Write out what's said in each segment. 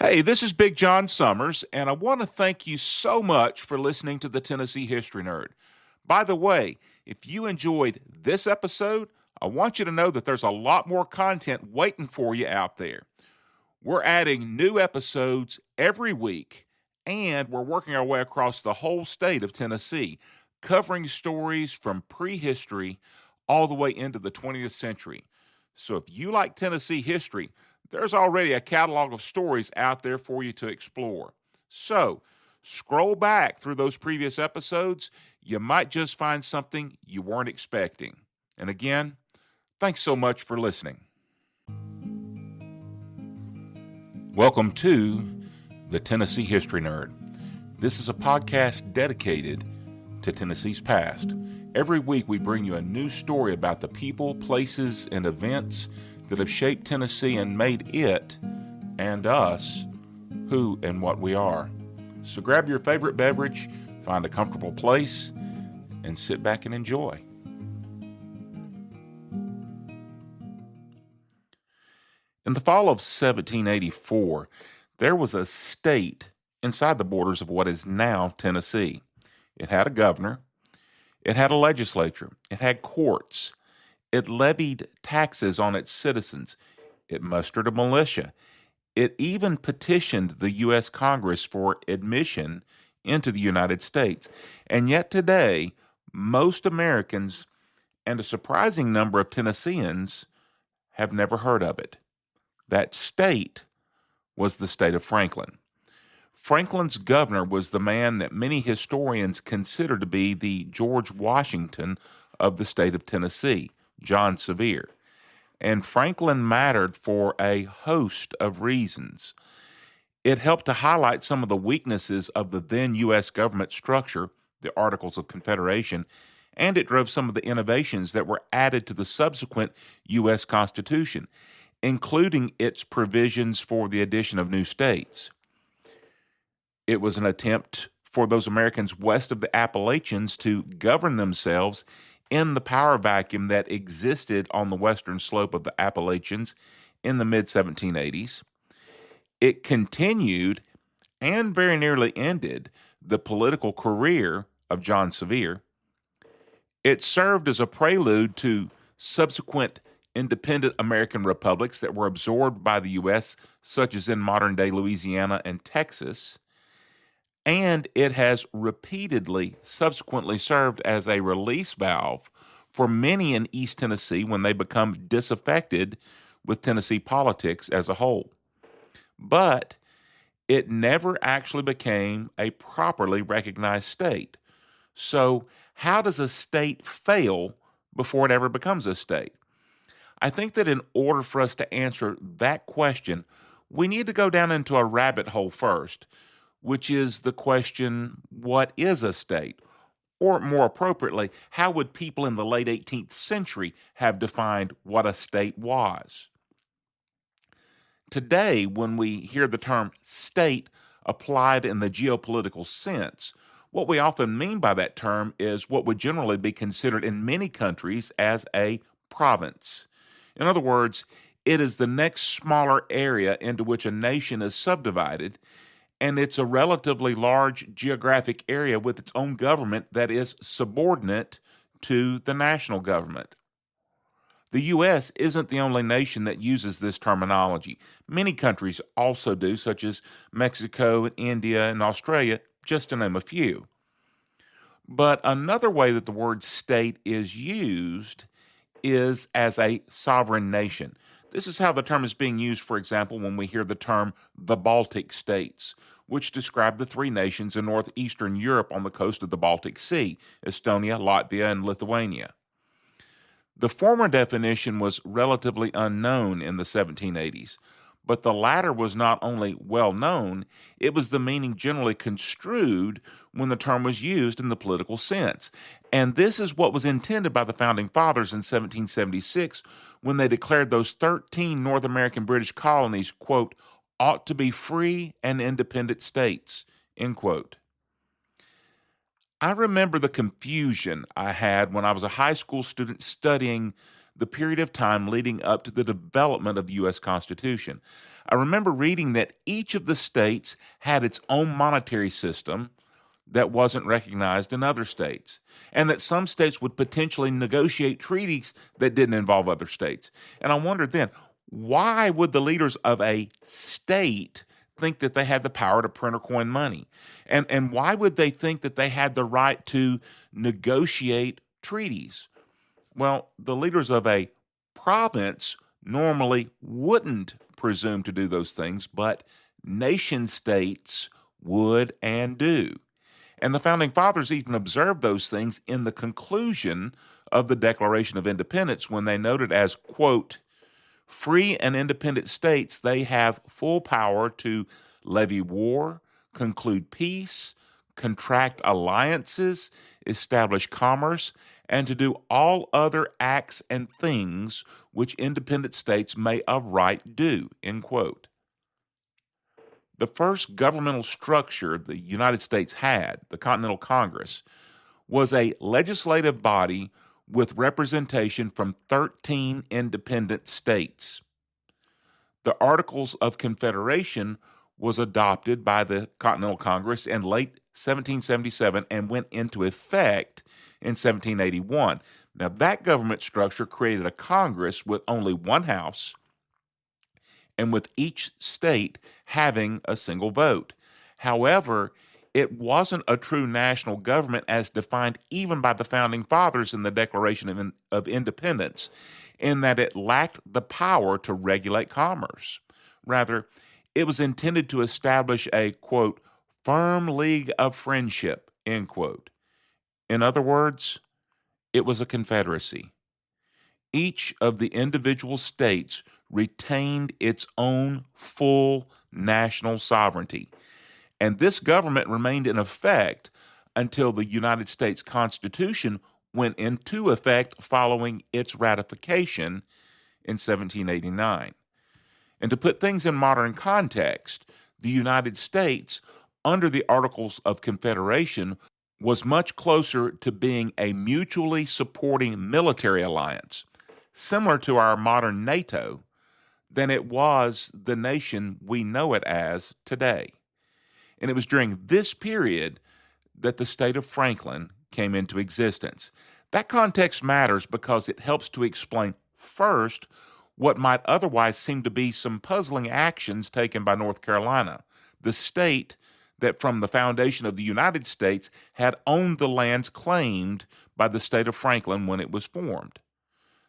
Hey, this is Big John Summers, and I want to thank you so much for listening to the Tennessee History Nerd. By the way, if you enjoyed this episode, I want you to know that there's a lot more content waiting for you out there. We're adding new episodes every week, and we're working our way across the whole state of Tennessee, covering stories from prehistory all the way into the 20th century. So if you like Tennessee history, there's already a catalog of stories out there for you to explore. So, scroll back through those previous episodes. You might just find something you weren't expecting. And again, thanks so much for listening. Welcome to the Tennessee History Nerd. This is a podcast dedicated to Tennessee's past. Every week we bring you a new story about the people, places, and events that have shaped Tennessee and made it and us who and what we are. So grab your favorite beverage, find a comfortable place, and sit back and enjoy. In the fall of 1784, there was a state inside the borders of what is now Tennessee. It had a governor, it had a legislature, it had courts, it levied taxes on its citizens. It mustered a militia. It even petitioned the U.S. Congress for admission into the United States. And yet today, most Americans and a surprising number of Tennesseans have never heard of it. That state was the state of Franklin. Franklin's governor was the man that many historians consider to be the George Washington of the state of Tennessee, John Sevier. And Franklin mattered for a host of reasons. It helped to highlight some of the weaknesses of the then U.S. government structure, the Articles of Confederation, and it drove some of the innovations that were added to the subsequent U.S. Constitution, including its provisions for the addition of new states. It was an attempt for those Americans west of the Appalachians to govern themselves in the power vacuum that existed on the western slope of the Appalachians in the mid-1780s. It continued and very nearly ended the political career of John Sevier. It served as a prelude to subsequent independent American republics that were absorbed by the U.S., such as in modern-day Louisiana and Texas. And it has repeatedly subsequently served as a release valve for many in East Tennessee when they become disaffected with Tennessee politics as a whole. But it never actually became a properly recognized state. So how does a state fail before it ever becomes a state? I think that in order for us to answer that question, we need to go down into a rabbit hole first, which is the question, what is a state? Or more appropriately, how would people in the late 18th century have defined what a state was? Today, when we hear the term state applied in the geopolitical sense, what we often mean by that term is what would generally be considered in many countries as a province. In other words, it is the next smaller area into which a nation is subdivided, and it's a relatively large geographic area with its own government that is subordinate to the national government. The U.S. isn't the only nation that uses this terminology. Many countries also do, such as Mexico, India, and Australia, just to name a few. But another way that the word state is used is as a sovereign nation. This is how the term is being used, for example, when we hear the term the Baltic states, which describe the three nations in northeastern Europe on the coast of the Baltic Sea, Estonia, Latvia, and Lithuania. The former definition was relatively unknown in the 1780s, but the latter was not only well known, it was the meaning generally construed when the term was used in the political sense. And this is what was intended by the Founding Fathers in 1776 when they declared those 13 North American British colonies, quote, ought to be free and independent states, end quote. I remember the confusion I had when I was a high school student studying the period of time leading up to the development of the U.S. Constitution. I remember reading that each of the states had its own monetary system that wasn't recognized in other states, and that some states would potentially negotiate treaties that didn't involve other states. And I wondered then, why would the leaders of a state think that they had the power to print or coin money? And why would they think that they had the right to negotiate treaties? Well, the leaders of a province normally wouldn't presume to do those things, but nation states would and do. And the founding fathers even observed those things in the conclusion of the Declaration of Independence when they noted as, quote, free and independent states, they have full power to levy war, conclude peace, contract alliances, establish commerce, and to do all other acts and things which independent states may of right do, end quote. The first governmental structure the United States had, the Continental Congress, was a legislative body with representation from 13 independent states. The Articles of Confederation was adopted by the Continental Congress in late 1777 and went into effect in 1781. Now, that government structure created a Congress with only one house and with each state having a single vote. However, it wasn't a true national government as defined even by the founding fathers in the Declaration of Independence, in that it lacked the power to regulate commerce. Rather, it was intended to establish a, quote, firm league of friendship, end quote. In other words, it was a confederacy. Each of the individual states retained its own full national sovereignty. And this government remained in effect until the United States Constitution went into effect following its ratification in 1789. And to put things in modern context, the United States, under the Articles of Confederation, was much closer to being a mutually supporting military alliance, similar to our modern NATO, than it was the nation we know it as today. And it was during this period that the state of Franklin came into existence. That context matters because it helps to explain, first, what might otherwise seem to be some puzzling actions taken by North Carolina, the state that from the foundation of the United States had owned the lands claimed by the state of Franklin when it was formed.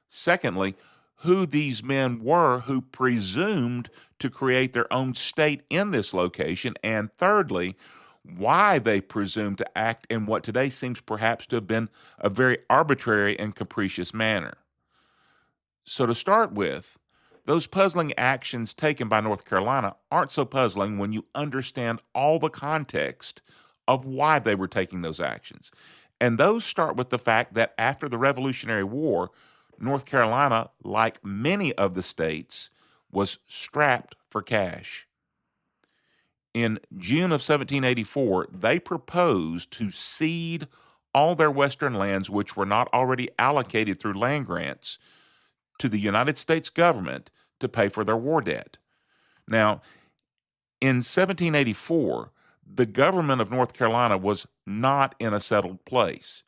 Secondly, who these men were who presumed to create their own state in this location, and thirdly, why they presumed to act in what today seems perhaps to have been a very arbitrary and capricious manner. So to start with, those puzzling actions taken by North Carolina aren't so puzzling when you understand all the context of why they were taking those actions. And those start with the fact that after the Revolutionary War, North Carolina, like many of the states, was strapped for cash. In June of 1784, they proposed to cede all their western lands which were not already allocated through land grants to the United States government to pay for their war debt. Now, in 1784, the government of North Carolina was not in a settled place.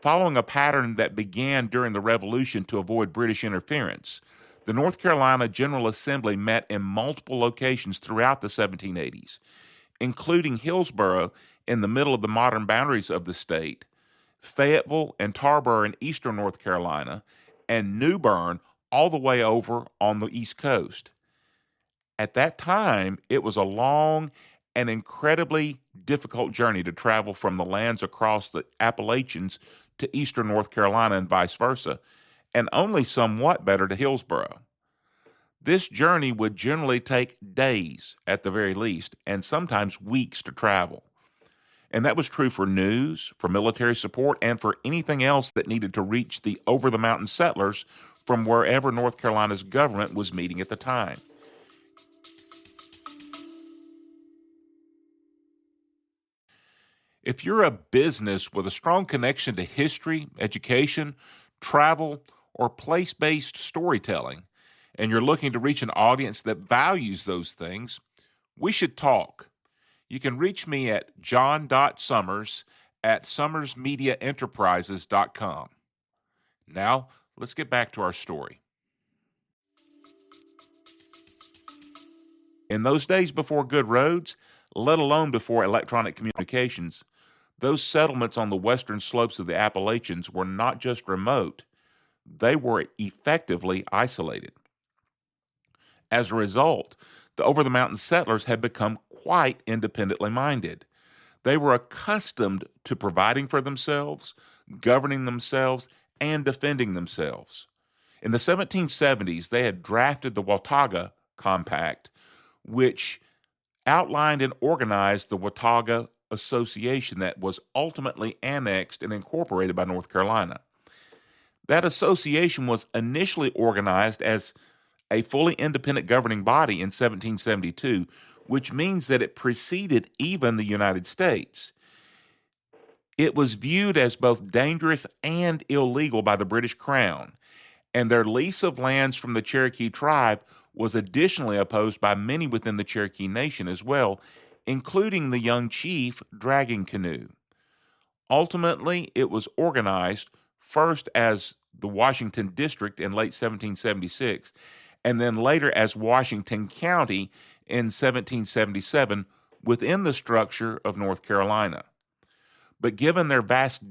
Following a pattern that began during the Revolution to avoid British interference, the North Carolina General Assembly met in multiple locations throughout the 1780s, including Hillsborough in the middle of the modern boundaries of the state, Fayetteville and Tarboro in eastern North Carolina, and New Bern all the way over on the East Coast. At that time, it was a long and incredibly difficult journey to travel from the lands across the Appalachians to eastern North Carolina and vice versa, and only somewhat better to Hillsborough. This journey would generally take days at the very least, and sometimes weeks to travel. And that was true for news, for military support, and for anything else that needed to reach the over-the-mountain settlers from wherever North Carolina's government was meeting at the time. If you're a business with a strong connection to history, education, travel, or place-based storytelling, and you're looking to reach an audience that values those things, we should talk. You can reach me at john.summers@summersmediaenterprises.com. Now, let's get back to our story. In those days before good roads, let alone before electronic communications, those settlements on the western slopes of the Appalachians were not just remote, they were effectively isolated. As a result, the over-the-mountain settlers had become quite independently minded. They were accustomed to providing for themselves, governing themselves, and defending themselves. In the 1770s, they had drafted the Watauga Compact, which outlined and organized the Watauga Association that was ultimately annexed and incorporated by North Carolina. That association was initially organized as a fully independent governing body in 1772, which means that it preceded even the United States. It was viewed as both dangerous and illegal by the British Crown, and their lease of lands from the Cherokee tribe was additionally opposed by many within the Cherokee Nation as well, including the young chief Dragging Canoe. Ultimately, it was organized first as the Washington District in late 1776, and then later as Washington County in 1777 within the structure of North Carolina. But given their vast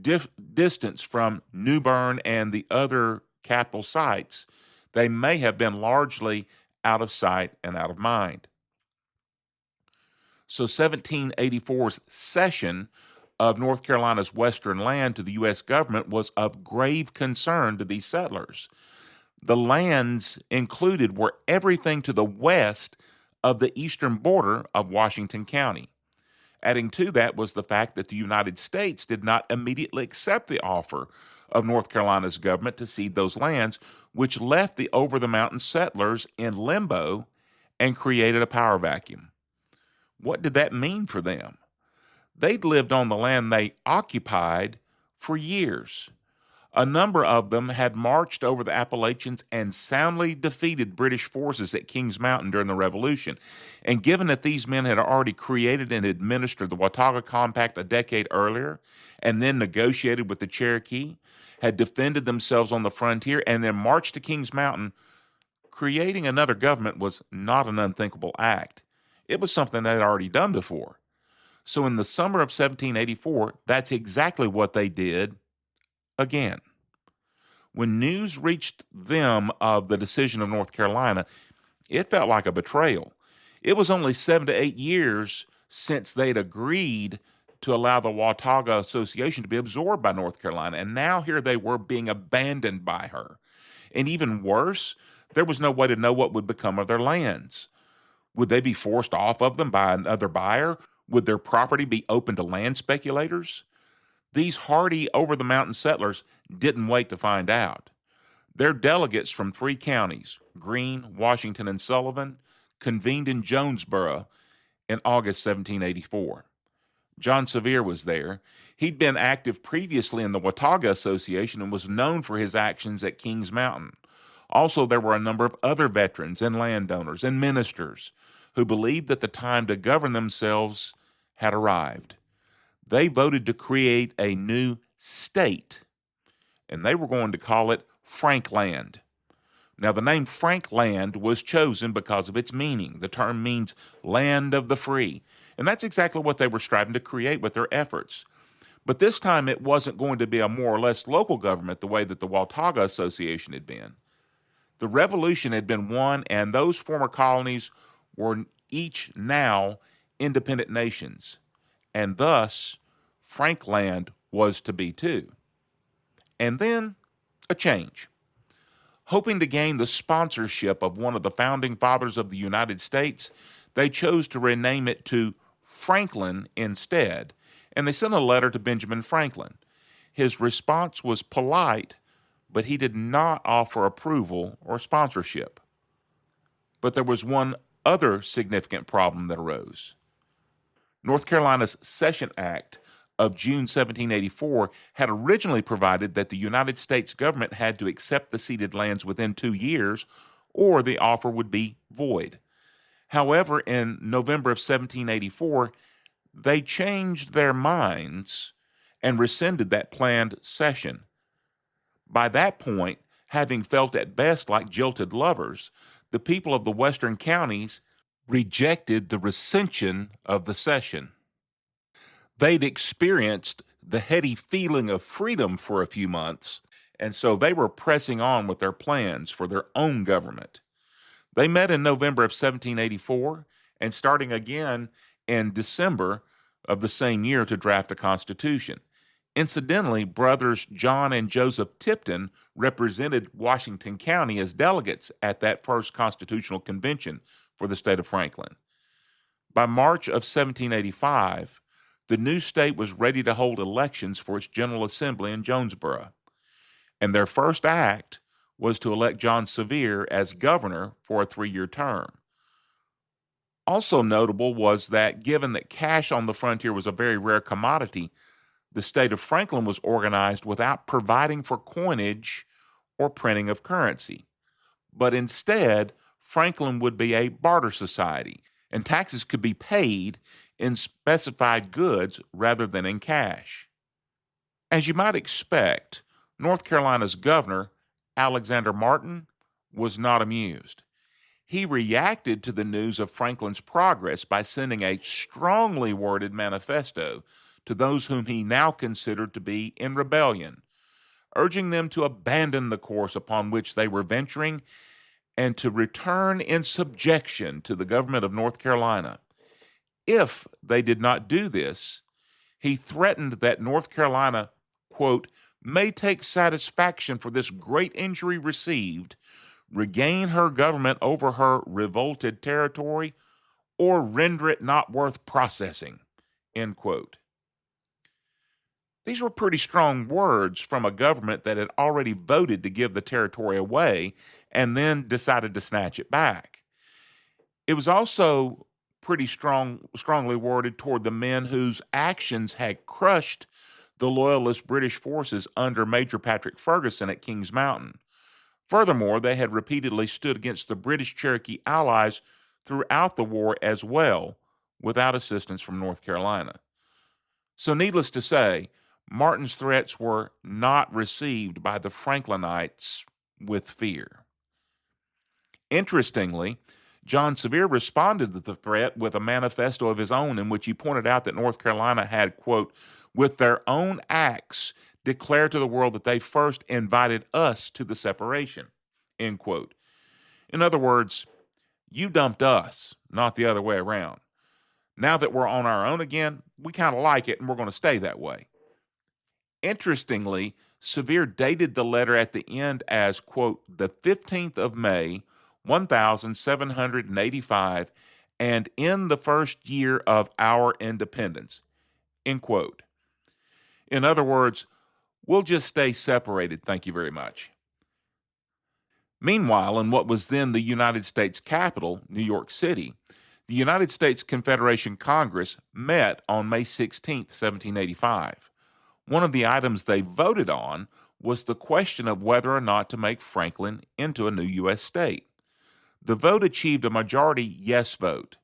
distance from New Bern and the other capital sites, they may have been largely out of sight and out of mind. So 1784's cession of North Carolina's western land to the U.S. government was of grave concern to these settlers. The lands included were everything to the west of the eastern border of Washington County. Adding to that was the fact that the United States did not immediately accept the offer of North Carolina's government to cede those lands, which left the over-the-mountain settlers in limbo and created a power vacuum. What did that mean for them? They'd lived on the land they occupied for years. A number of them had marched over the Appalachians and soundly defeated British forces at Kings Mountain during the Revolution. And given that these men had already created and administered the Watauga Compact a decade earlier, and then negotiated with the Cherokee, had defended themselves on the frontier, and then marched to Kings Mountain, creating another government was not an unthinkable act. It was something they had already done before. So in the summer of 1784, that's exactly what they did again. When news reached them of the decision of North Carolina, it felt like a betrayal. It was only 7 to 8 years since they'd agreed to allow the Watauga Association to be absorbed by North Carolina, and now here they were being abandoned by her. And even worse, there was no way to know what would become of their lands. Would they be forced off of them by another buyer? Would their property be open to land speculators? These hardy over-the-mountain settlers didn't wait to find out. Their delegates from 3 counties, Greene, Washington, and Sullivan, convened in Jonesboro in August 1784. John Sevier was there. He'd been active previously in the Watauga Association and was known for his actions at Kings Mountain. Also, there were a number of other veterans and landowners and ministers who believed that the time to govern themselves had arrived. They voted to create a new state, and they were going to call it Frankland. Now, the name Frankland was chosen because of its meaning. The term means land of the free, and that's exactly what they were striving to create with their efforts. But this time, it wasn't going to be a more or less local government the way that the Watauga Association had been. The revolution had been won, and those former colonies were each now independent nations. And thus, Frankland was to be too. And then, a change. Hoping to gain the sponsorship of one of the founding fathers of the United States, they chose to rename it to Franklin instead, and they sent a letter to Benjamin Franklin. His response was polite, but he did not offer approval or sponsorship. But there was one other significant problem that arose. North Carolina's Cession Act of June 1784 had originally provided that the United States government had to accept the ceded lands within 2 years, or the offer would be void. However, in November of 1784, they changed their minds and rescinded that planned cession. By that point, having felt at best like jilted lovers, the people of the western counties rejected the rescission of the cession. They'd experienced the heady feeling of freedom for a few months, and so they were pressing on with their plans for their own government. They met in November of 1784 and starting again in December of the same year to draft a constitution. Incidentally, brothers John and Joseph Tipton represented Washington County as delegates at that first constitutional convention for the state of Franklin. By March of 1785, the new state was ready to hold elections for its General Assembly in Jonesboro, and their first act was to elect John Sevier as governor for a 3-year term. Also notable was that given that cash on the frontier was a very rare commodity, the state of Franklin was organized without providing for coinage or printing of currency. But instead, Franklin would be a barter society, and taxes could be paid in specified goods rather than in cash. As you might expect, North Carolina's governor, Alexander Martin, was not amused. He reacted to the news of Franklin's progress by sending a strongly worded manifesto to those whom he now considered to be in rebellion, urging them to abandon the course upon which they were venturing and to return in subjection to the government of North Carolina. If they did not do this, he threatened that North Carolina, quote, may take satisfaction for this great injury received, regain her government over her revolted territory, or render it not worth processing, end quote. These were pretty strong words from a government that had already voted to give the territory away and then decided to snatch it back. It was also pretty strongly worded toward the men whose actions had crushed the loyalist British forces under Major Patrick Ferguson at Kings Mountain. Furthermore, they had repeatedly stood against the British Cherokee allies throughout the war as well, without assistance from North Carolina. So needless to say, Martin's threats were not received by the Franklinites with fear. Interestingly, John Sevier responded to the threat with a manifesto of his own in which he pointed out that North Carolina had, quote, with their own acts declared to the world that they first invited us to the separation, end quote. In other words, you dumped us, not the other way around. Now that we're on our own again, we kind of like it and we're going to stay that way. Interestingly, Sevier dated the letter at the end as, quote, the 15th of May, 1785, and in the first year of our independence, end quote. In other words, we'll just stay separated, thank you very much. Meanwhile, in what was then the United States capital, New York City, the United States Confederation Congress met on May 16, 1785. One of the items they voted on was the question of whether or not to make Franklin into a new U.S. state. The vote achieved a majority yes vote,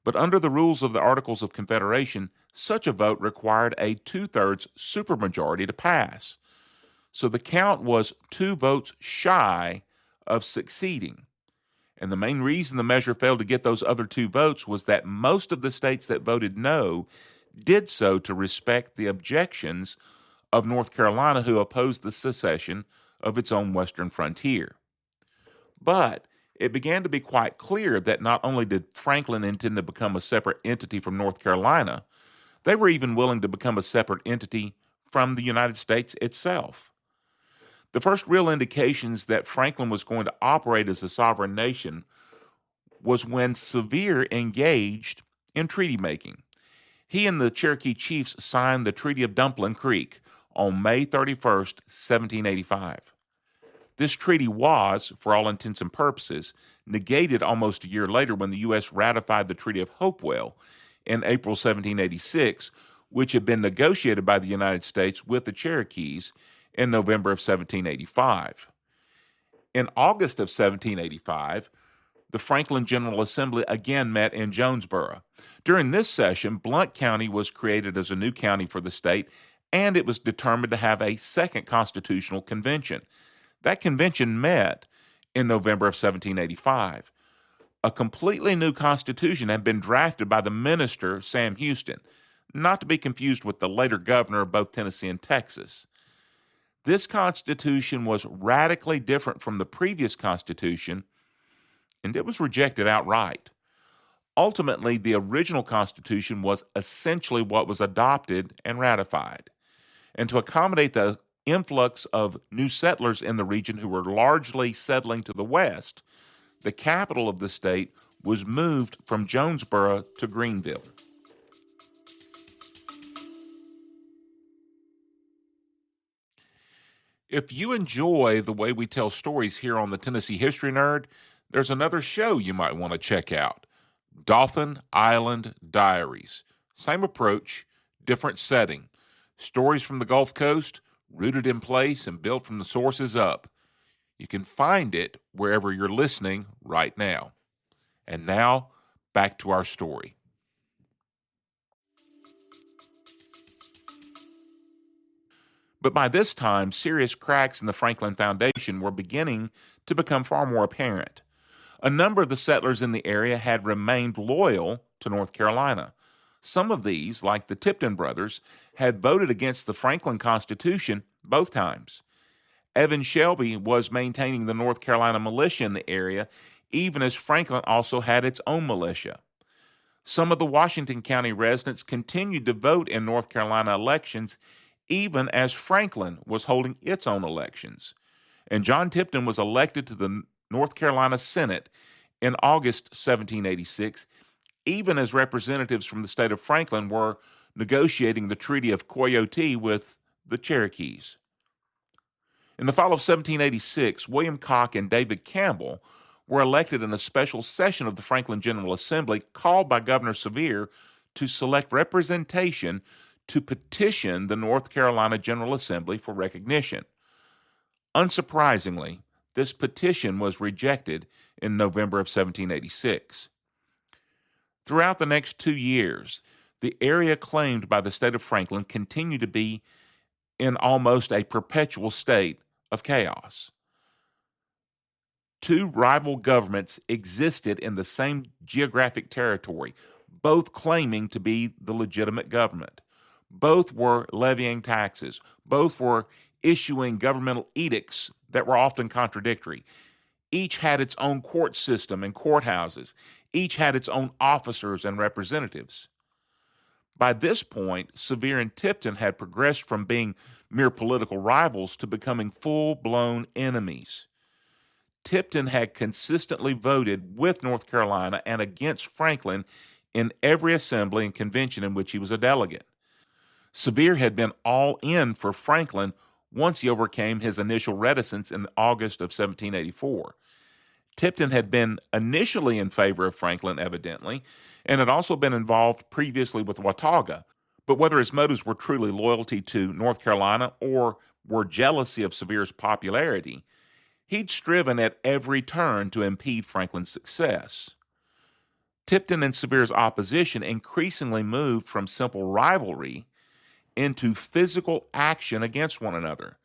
but under the rules of the Articles of Confederation, such a vote required a 2/3 supermajority to pass. So the count was 2 votes shy of succeeding. And the main reason the measure failed to get those other 2 votes was that most of the states that voted no did so to respect the objections of North Carolina, who opposed the secession of its own western frontier. But it began to be quite clear that not only did Franklin intend to become a separate entity from North Carolina, they were even willing to become a separate entity from the United States itself. The first real indications that Franklin was going to operate as a sovereign nation was when Sevier engaged in treaty making. He and the Cherokee chiefs signed the Treaty of Dumpling Creek on May 31st, 1785. This treaty was, for all intents and purposes, negated almost a year later when the U.S. ratified the Treaty of Hopewell in April 1786, which had been negotiated by the United States with the Cherokees in November of 1785. In August of 1785, the Franklin General Assembly again met in Jonesboro. During this session, Blount County was created as a new county for the state, and it was determined to have a second constitutional convention. That convention met in November of 1785. A completely new constitution had been drafted by the minister, Sam Houston, not to be confused with the later governor of both Tennessee and Texas. This constitution was radically different from the previous constitution, and it was rejected outright. Ultimately, the original constitution was essentially what was adopted and ratified. And to accommodate the influx of new settlers in the region who were largely settling to the west, the capital of the state was moved from Jonesboro to Greenville. If you enjoy the way we tell stories here on the Tennessee History Nerd, there's another show you might want to check out, Dauphin Island Diaries. Same approach, different setting. Stories from the Gulf Coast, rooted in place and built from the sources up. You can find it wherever you're listening right now. And now, back to our story. But by this time, serious cracks in the Franklin Foundation were beginning to become far more apparent. A number of the settlers in the area had remained loyal to North Carolina. Some of these, like the Tipton brothers, had voted against the Franklin Constitution both times. Evan Shelby was maintaining the North Carolina militia in the area, even as Franklin also had its own militia. Some of the Washington County residents continued to vote in North Carolina elections, even as Franklin was holding its own elections. And John Tipton was elected to the North Carolina Senate in August 1786, even as representatives from the state of Franklin were negotiating the Treaty of Coyote with the Cherokees. In the fall of 1786, William Cock and David Campbell were elected in a special session of the Franklin General Assembly called by Governor Sevier to select representation to petition the North Carolina General Assembly for recognition. Unsurprisingly, this petition was rejected in November of 1786. Throughout the next 2 years, the area claimed by the state of Franklin continued to be in almost a perpetual state of chaos. Two rival governments existed in the same geographic territory, both claiming to be the legitimate government. Both were levying taxes. Both were issuing governmental edicts that were often contradictory. Each had its own court system and courthouses. Each had its own officers and representatives. By this point, Sevier and Tipton had progressed from being mere political rivals to becoming full-blown enemies. Tipton had consistently voted with North Carolina and against Franklin in every assembly and convention in which he was a delegate. Sevier had been all in for Franklin once he overcame his initial reticence in August of 1784. Tipton had been initially in favor of Franklin, evidently, and had also been involved previously with Watauga. But whether his motives were truly loyalty to North Carolina or were jealousy of Sevier's popularity, he'd striven at every turn to impede Franklin's success. Tipton and Sevier's opposition increasingly moved from simple rivalry into physical action against one another.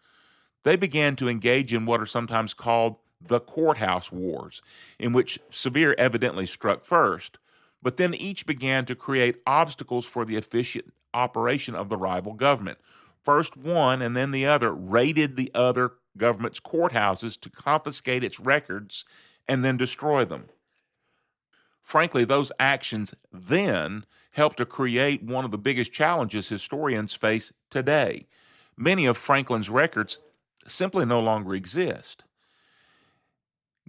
They began to engage in what are sometimes called the courthouse wars, in which Sevier evidently struck first, but then each began to create obstacles for the efficient operation of the rival government. First one and then the other raided the other government's courthouses to confiscate its records and then destroy them. Frankly, those actions then helped to create one of the biggest challenges historians face today. Many of Franklin's records simply no longer exist.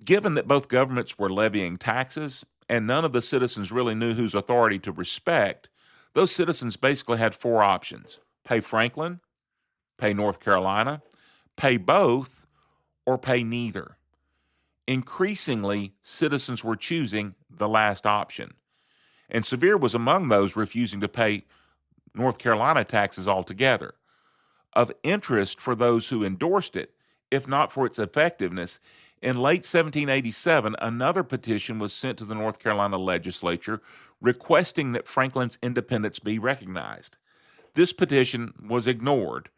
Given that both governments were levying taxes and none of the citizens really knew whose authority to respect, those citizens basically had four options: pay Franklin, pay North Carolina, pay both, or pay neither. Increasingly, citizens were choosing the last option. And Sevier was among those refusing to pay North Carolina taxes altogether. Of interest for those who endorsed it, if not for its effectiveness, In late 1787, another petition was sent to the North Carolina legislature requesting that Franklin's independence be recognized. This petition was ignored,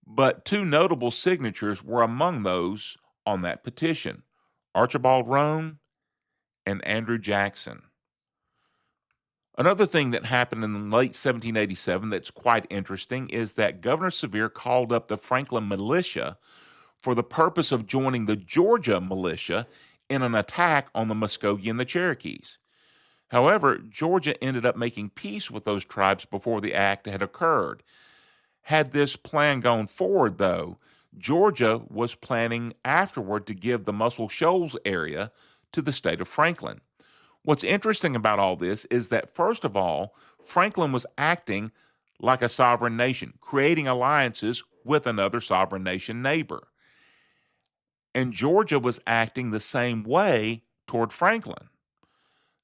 but two notable signatures were among those on that petition: Archibald Roane and Andrew Jackson. Another thing that happened in late 1787 that's quite interesting is that Governor Sevier called up the Franklin militia for the purpose of joining the Georgia militia in an attack on the Muskogee and the Cherokees. However, Georgia ended up making peace with those tribes before the act had occurred. Had this plan gone forward, though, Georgia was planning afterward to give the Muscle Shoals area to the state of Franklin. What's interesting about all this is that, first of all, Franklin was acting like a sovereign nation, creating alliances with another sovereign nation neighbor. And Georgia was acting the same way toward Franklin.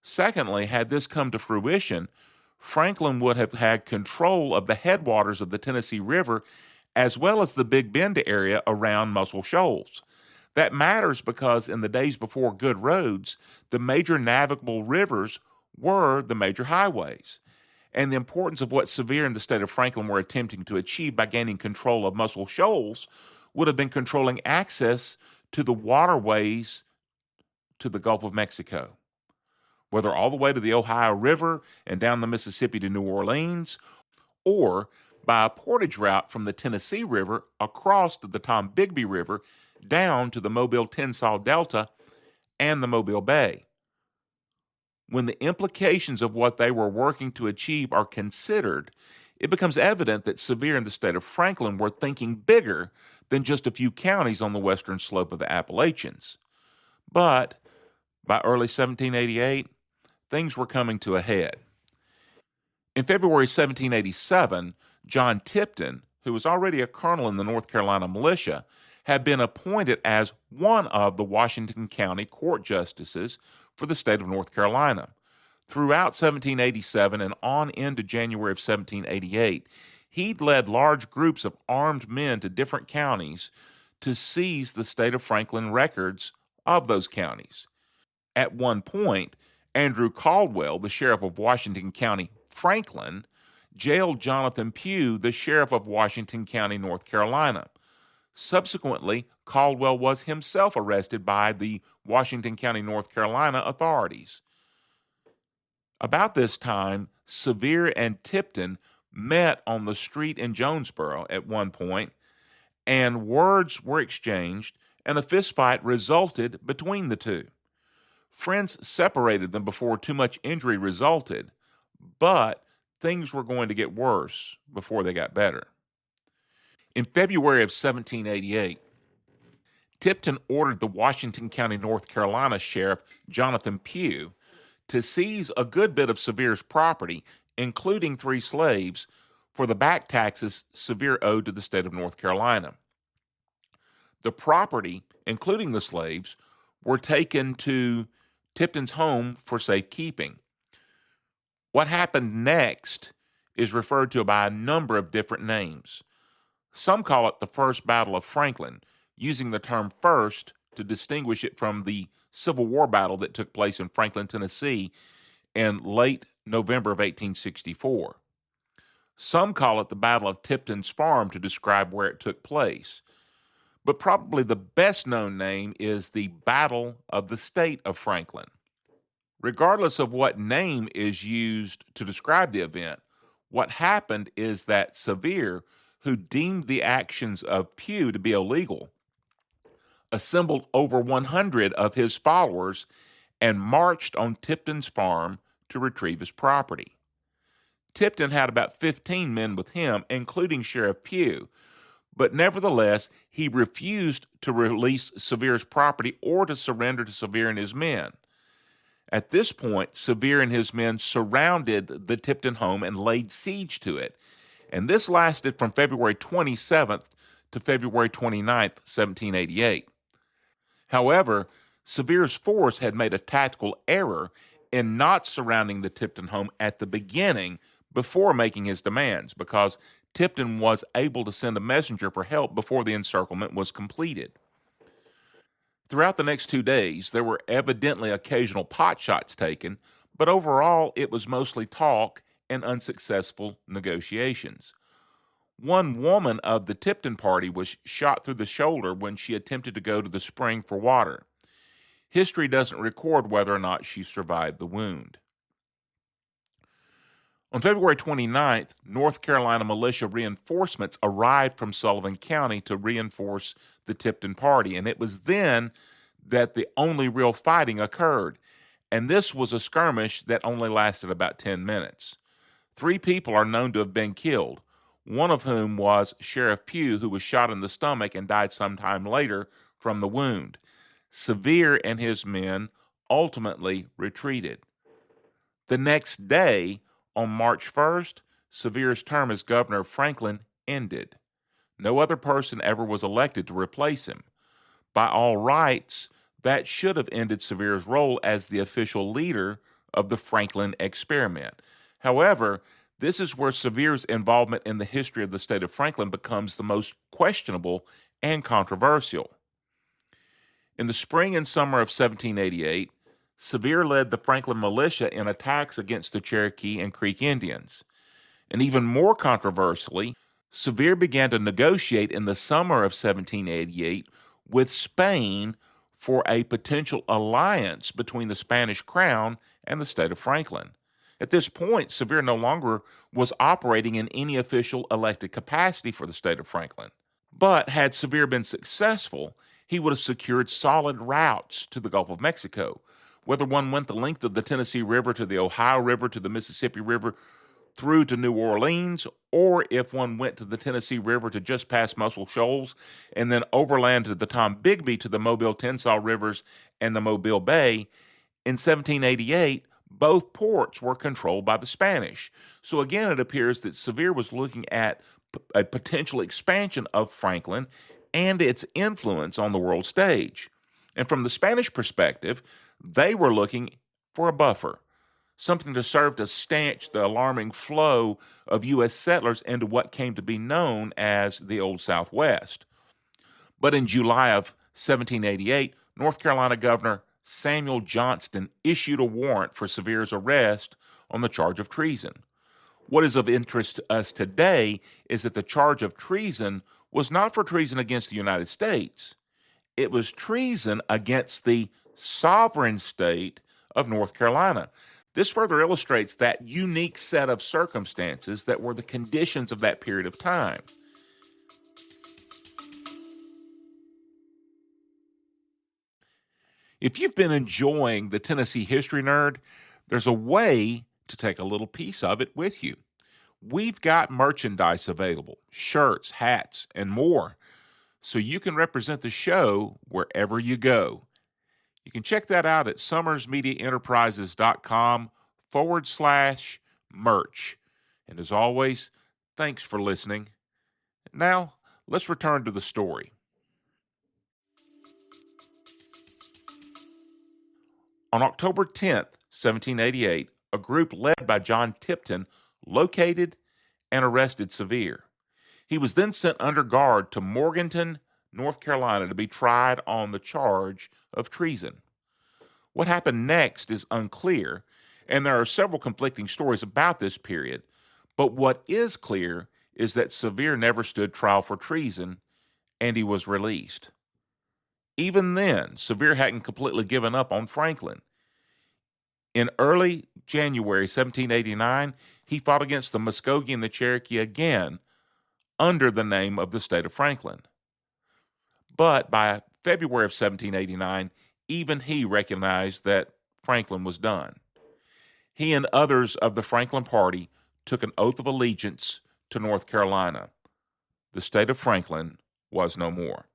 Secondly, had this come to fruition, Franklin would have had control of the headwaters of the Tennessee River as well as the Big Bend area around Muscle Shoals. That matters because in the days before good roads, the major navigable rivers were the major highways. And the importance of what Sevier and the state of Franklin were attempting to achieve by gaining control of Muscle Shoals would have been controlling access to the waterways to the Gulf of Mexico, whether all the way to the Ohio River and down the Mississippi to New Orleans, or by a portage route from the Tennessee River across to the Tombigbee River down to the Mobile-Tensaw Delta and the Mobile Bay. When the implications of what they were working to achieve are considered, it becomes evident that Sevier and the state of Franklin were thinking bigger than just a few counties on the western slope of the Appalachians. But by early 1788, things were coming to a head. In February 1787, John Tipton, who was already a colonel in the North Carolina militia, had been appointed as one of the Washington County Court Justices for the state of North Carolina. Throughout 1787 and on into January of 1788, he'd led large groups of armed men to different counties to seize the state of Franklin records of those counties. At one point, Andrew Caldwell, the sheriff of Washington County, Franklin, jailed Jonathan Pugh, the sheriff of Washington County, North Carolina. Subsequently, Caldwell was himself arrested by the Washington County, North Carolina authorities. About this time, Sevier and Tipton met on the street in Jonesboro at one point, and words were exchanged, and a fistfight resulted between the two. Friends separated them before too much injury resulted, but things were going to get worse before they got better. In February of 1788, Tipton ordered the Washington County, North Carolina sheriff, Jonathan Pugh, to seize a good bit of Sevier's property, including 3 slaves, for the back taxes Sevier owed to the state of North Carolina. The property, including the slaves, were taken to Tipton's home for safekeeping. What happened next is referred to by a number of different names. Some call it the First Battle of Franklin, using the term first to distinguish it from the Civil War battle that took place in Franklin, Tennessee in late November of 1864. Some call it the Battle of Tipton's Farm to describe where it took place. But probably the best known name is the Battle of the State of Franklin. Regardless of what name is used to describe the event, what happened is that Sevier, who deemed the actions of Pugh to be illegal, assembled over 100 of his followers and marched on Tipton's farm to retrieve his property. Tipton had about 15 men with him, including Sheriff Pugh, but nevertheless, he refused to release Sevier's property or to surrender to Sevier and his men. At this point, Sevier and his men surrounded the Tipton home and laid siege to it, and this lasted from February 27th to February 29th, 1788. However, Sevier's force had made a tactical error in not surrounding the Tipton home at the beginning before making his demands, because Tipton was able to send a messenger for help before the encirclement was completed. Throughout the next 2 days, there were evidently occasional pot shots taken, but overall it was mostly talk and unsuccessful negotiations. One woman of the Tipton party was shot through the shoulder when she attempted to go to the spring for water. History doesn't record whether or not she survived the wound. On February 29th, North Carolina militia reinforcements arrived from Sullivan County to reinforce the Tipton party, and it was then that the only real fighting occurred. And this was a skirmish that only lasted about 10 minutes. 3 people are known to have been killed, one of whom was Sheriff Pugh, who was shot in the stomach and died sometime later from the wound. Sevier and his men ultimately retreated. The next day, on March 1st, Sevier's term as governor of Franklin ended. No other person ever was elected to replace him. By all rights, that should have ended Sevier's role as the official leader of the Franklin experiment. However, this is where Sevier's involvement in the history of the state of Franklin becomes the most questionable and controversial. In the spring and summer of 1788, Sevier led the Franklin militia in attacks against the Cherokee and Creek Indians. And even more controversially, Sevier began to negotiate in the summer of 1788 with Spain for a potential alliance between the Spanish crown and the state of Franklin. At this point, Sevier no longer was operating in any official elected capacity for the state of Franklin. But had Sevier been successful, he would have secured solid routes to the Gulf of Mexico. Whether one went the length of the Tennessee River to the Ohio River to the Mississippi River through to New Orleans, or if one went to the Tennessee River to just past Muscle Shoals and then overland to the Tombigbee to the Mobile-Tensas Rivers and the Mobile Bay, in 1788, both ports were controlled by the Spanish. So again, it appears that Sevier was looking at a potential expansion of Franklin and its influence on the world stage. And from the Spanish perspective, they were looking for a buffer, something to serve to stanch the alarming flow of U.S. settlers into what came to be known as the Old Southwest. But in July of 1788, North Carolina Governor Samuel Johnston issued a warrant for Sevier's arrest on the charge of treason. What is of interest to us today is that the charge of treason was not for treason against the United States. It was treason against the sovereign state of North Carolina. This further illustrates that unique set of circumstances that were the conditions of that period of time. If you've been enjoying the Tennessee History Nerd, there's a way to take a little piece of it with you. We've got merchandise available, shirts, hats, and more, so you can represent the show wherever you go. You can check that out at summersmediaenterprises.com/merch. And as always, thanks for listening. Now, let's return to the story. On October 10th, 1788, a group led by John Tipton located and arrested Sevier. He was then sent under guard to Morganton, North Carolina, to be tried on the charge of treason. What happened next is unclear, and there are several conflicting stories about this period, but what is clear is that Sevier never stood trial for treason, and he was released. Even then, Sevier hadn't completely given up on Franklin. In early January 1789, he fought against the Muskogee and the Cherokee again under the name of the state of Franklin. But by February of 1789, even he recognized that Franklin was done. He and others of the Franklin Party took an oath of allegiance to North Carolina. The state of Franklin was no more.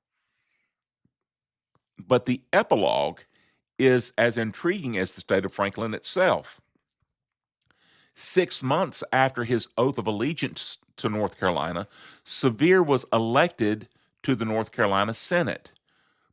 But the epilogue is as intriguing as the state of Franklin itself. 6 months after his oath of allegiance to North Carolina, Sevier was elected to the North Carolina Senate.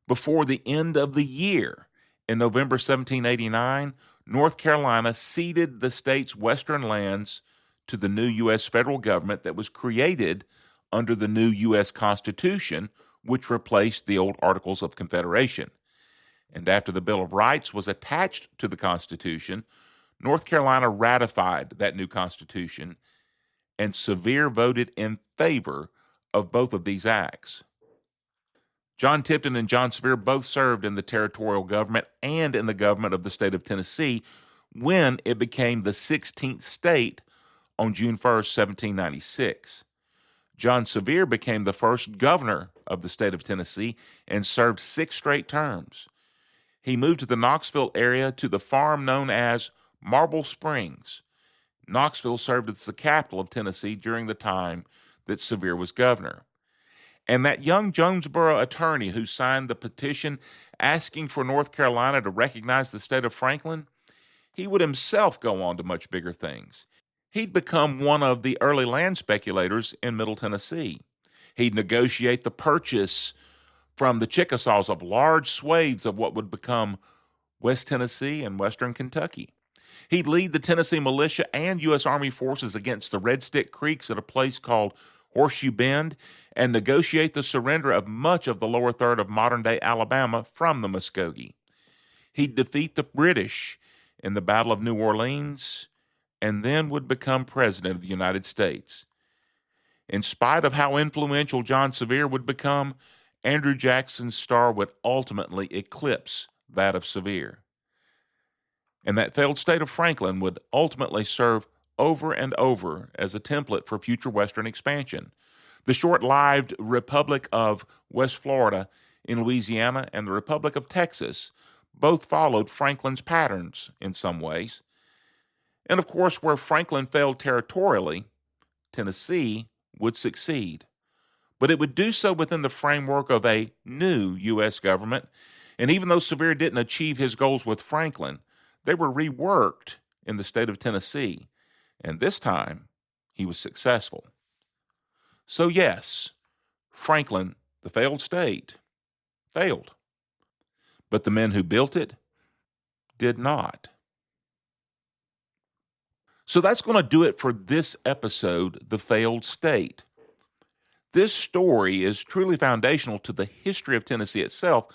Before the end of the year, in November 1789, North Carolina ceded the state's western lands to the new U.S. federal government that was created under the new U.S. Constitution, which replaced the old Articles of Confederation. And after the Bill of Rights was attached to the Constitution, North Carolina ratified that new Constitution, and Sevier voted in favor of both of these acts. John Tipton and John Sevier both served in the territorial government and in the government of the state of Tennessee when it became the 16th state on June 1st, 1796. John Sevier became the first governor of the state of Tennessee and served 6 straight terms. He moved to the Knoxville area to the farm known as Marble Springs. Knoxville served as the capital of Tennessee during the time that Sevier was governor. And that young Jonesboro attorney who signed the petition asking for North Carolina to recognize the state of Franklin, he would himself go on to much bigger things. He'd become one of the early land speculators in Middle Tennessee. He'd negotiate the purchase from the Chickasaws of large swathes of what would become West Tennessee and Western Kentucky. He'd lead the Tennessee militia and U.S. Army forces against the Red Stick Creeks at a place called Horseshoe Bend and negotiate the surrender of much of the lower third of modern-day Alabama from the Muskogee. He'd defeat the British in the Battle of New Orleans and then would become president of the United States. In spite of how influential John Sevier would become, Andrew Jackson's star would ultimately eclipse that of Sevier. And that failed state of Franklin would ultimately serve over and over as a template for future Western expansion. The short-lived Republic of West Florida in Louisiana and the Republic of Texas both followed Franklin's patterns in some ways. And of course, where Franklin failed territorially, Tennessee would succeed. But it would do so within the framework of a new U.S. government. And even though Sevier didn't achieve his goals with Franklin, they were reworked in the state of Tennessee. And this time, he was successful. So yes, Franklin, the failed state, failed. But the men who built it did not. So that's going to do it for this episode, The Failed State. This story is truly foundational to the history of Tennessee itself,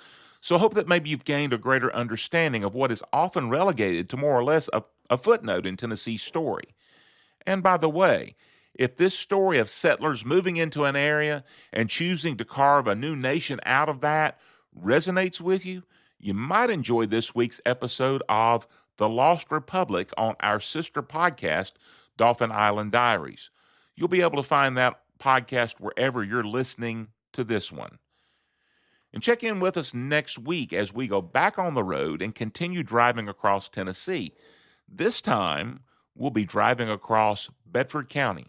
so I hope that maybe you've gained a greater understanding of what is often relegated to more or less a footnote in Tennessee's story. And by the way, if this story of settlers moving into an area and choosing to carve a new nation out of that resonates with you, you might enjoy this week's episode of The Lost Republic on our sister podcast, Dauphin Island Diaries. You'll be able to find that podcast wherever you're listening to this one. And check in with us next week as we go back on the road and continue driving across Tennessee. This time, we'll be driving across Bedford County.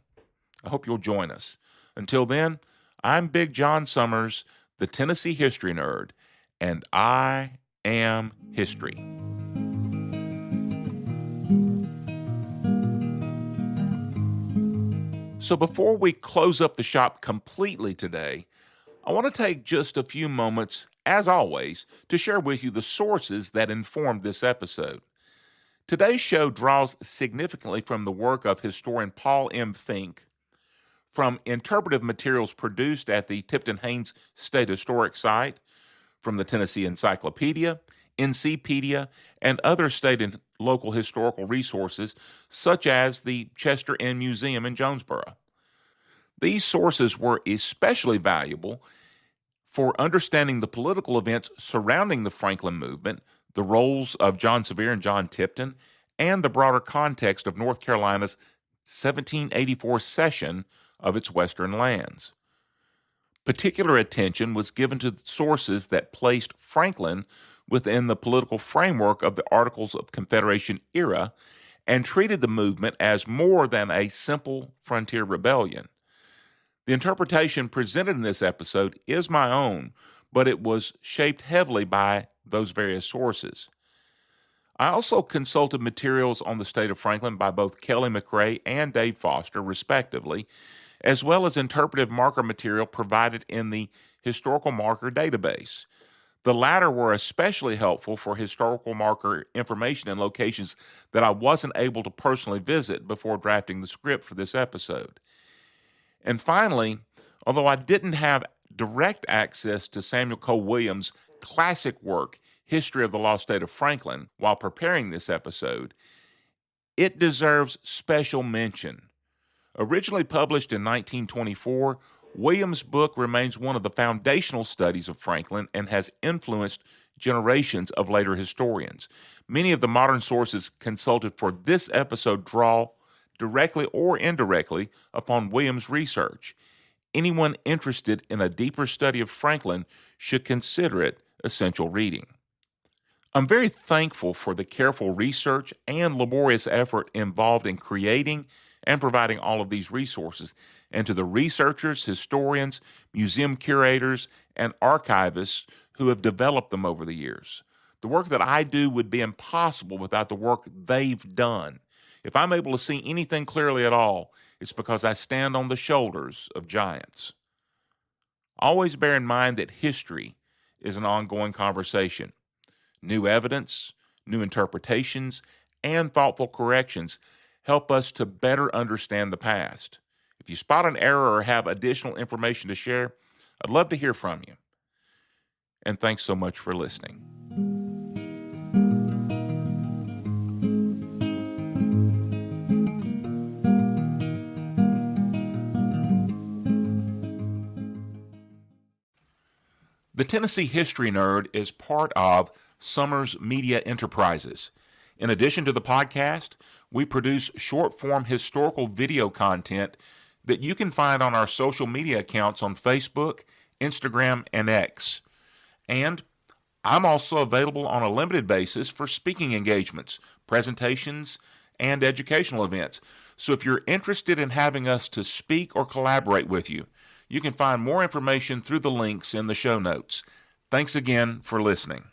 I hope you'll join us. Until then, I'm Big John Summers, the Tennessee history nerd, and I am history. So before we close up the shop completely today, I want to take just a few moments, as always, to share with you the sources that informed this episode. Today's show draws significantly from the work of historian Paul M. Fink, from interpretive materials produced at the Tipton Haynes State Historic Site, from the Tennessee Encyclopedia, NCpedia, and other state and local historical resources, such as the Chester Inn Museum in Jonesboro. These sources were especially valuable for understanding the political events surrounding the Franklin movement, the roles of John Sevier and John Tipton, and the broader context of North Carolina's 1784 cession of its western lands. Particular attention was given to sources that placed Franklin within the political framework of the Articles of Confederation era and treated the movement as more than a simple frontier rebellion. The interpretation presented in this episode is my own, but it was shaped heavily by those various sources. I also consulted materials on the state of Franklin by both Kelly McRae and Dave Foster, respectively, as well as interpretive marker material provided in the Historical Marker database. The latter were especially helpful for historical marker information in locations that I wasn't able to personally visit before drafting the script for this episode. And finally, although I didn't have direct access to Samuel Cole Williams' classic work, history of the lost state of Franklin while preparing this episode, it deserves special mention. Originally published in 1924, Williams' book remains one of the foundational studies of Franklin and has influenced generations of later historians. Many of the modern sources consulted for this episode draw directly or indirectly upon Williams' research. Anyone interested in a deeper study of Franklin should consider it essential reading. I'm very thankful for the careful research and laborious effort involved in creating and providing all of these resources, and to the researchers, historians, museum curators, and archivists who have developed them over the years. The work that I do would be impossible without the work they've done. If I'm able to see anything clearly at all, it's because I stand on the shoulders of giants. Always bear in mind that history is an ongoing conversation. New evidence, new interpretations, and thoughtful corrections help us to better understand the past. If you spot an error or have additional information to share, I'd love to hear from you. And thanks so much for listening. The Tennessee History Nerd is part of Summers Media Enterprises. In addition to the podcast, we produce short-form historical video content that you can find on our social media accounts on Facebook, Instagram, and X. And I'm also available on a limited basis for speaking engagements, presentations, and educational events. So if you're interested in having us to speak or collaborate with you, you can find more information through the links in the show notes. Thanks again for listening.